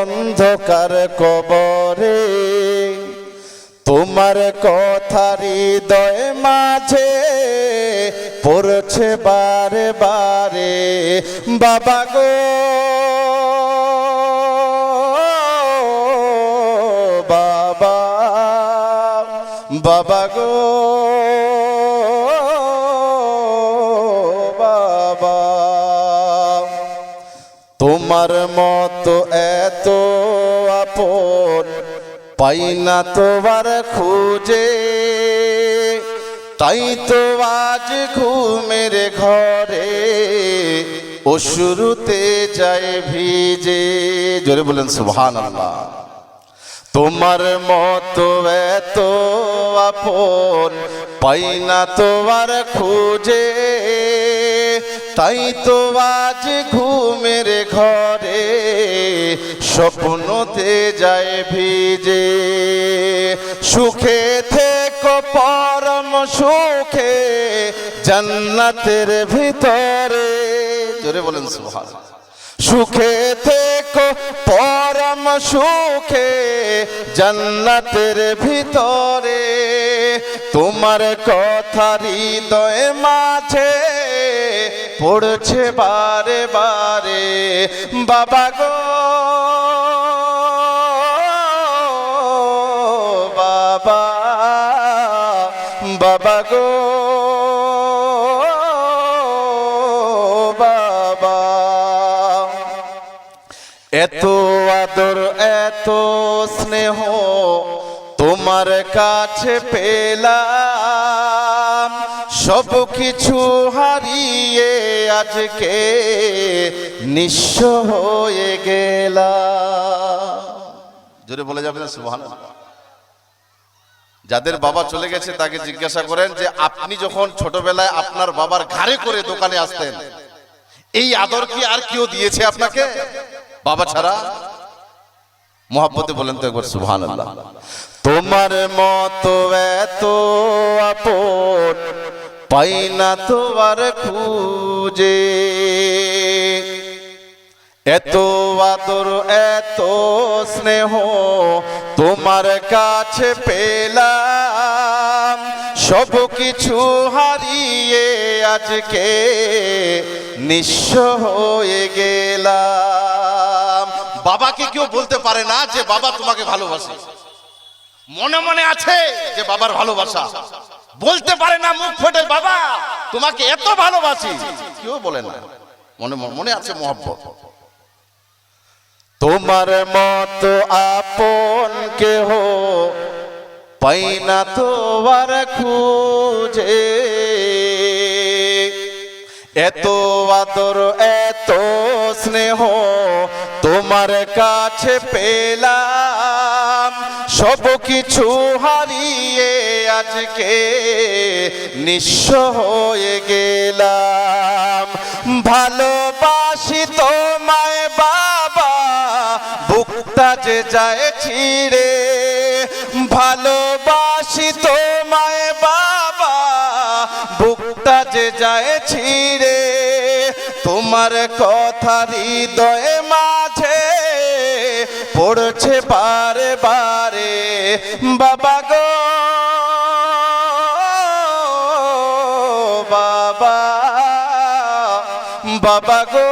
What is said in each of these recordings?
অন্ধকার কবরে, তোমার কথা হৃদয় মাঝে পড়ছে বারে বারে। বাবা গো বাবা, বাবা গো বাবা, তোমার মতো এত আপন পাই না তোমার খুঁজে, তাই তো আজ ঘুমের ঘরে অশ্রুতে যায় ভিজে। জোরে বলেন সুবহানাল্লাহ। তোমার মতো এত আপন পাই না তোমার খুঁজে, তাই তো আজ ঘুমের ঘরে স্বপ্নতে যায় ভিজে। সুখে থেকো পরম সুখে জান্নাতের ভিতরে। জোরে বলেন সুবহানাল্লাহ। সুখে থেকো পরম সুখে জান্নাতের ভিতরে, তোমার কথা হৃদয় মাঝে পড়ছে বারে বারে। বাবা গো বাবা, বাবা গো বাবা, এত আদর এত স্নেহ তোমার কাছে পেলাম, সব কিছু হারিয়ে আজকে নিঃস্ব হয়ে গেলাম। জোরে বলে যাবে না সুবহানাল্লাহ। যাদের বাবা চলে গেছে তাকে জিজ্ঞাসা করেন যে আপনি যখন ছোটবেলায় আপনার বাবার ঘাড়ে করে দোকানে আসতেন, এই আদর কি আর কেউ দিয়েছে আপনাকে বাবা ছাড়া? মোহাব্বতে বলেন তো একবার সুবহানাল্লাহ। তোমার মতো এত আপন পাই না তোমার খুঁজে, এত আদর এত স্নেহ তোমার কাছে পেলাম, সব কিছু হারিয়ে আজকে নিঃস্ব হয়ে গেলাম। বাবাকে কেউ বলতে পারে না যে বাবা তোমাকে ভালোবাসে, মনে মনে আছে যে বাবার ভালোবাসা, বলতে পারে না মুখ ফুটে বাবা তোমাকে এত ভালোবাসি, কেউ বলে না, মনে মনে আছে মোহব্বত। তোমার মতো আপন কেহ পাই না তোমার খুঁজে, এত আদর এত স্নেহ তোমার কাছে পেলাম, সব কিছু হারিয়ে আজকে নিঃস্ব হয়ে গেলাম। ভালোবাসি তোমায় বাবা বুকটা যে যায় ছিঁড়ে, ভালোবাসি তোমায় বাবা বুকটা যে যায় ছিঁড়ে, তোমার কথা হৃদয় মাঝে পড়ছে বারে বারে। বাবা গো বাবা, বাবা গো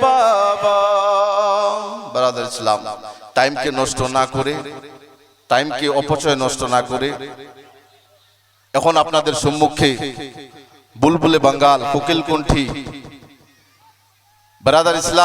বাবা। ব্রাদার ইসলাম, টাইমকে নষ্ট না করে, টাইমকে অপচয় নষ্ট না করে, এখন আপনাদের সম্মুখে বুলবুলে বাঙ্গাল কোকিল কণ্ঠী ব্রাদার ইসলাম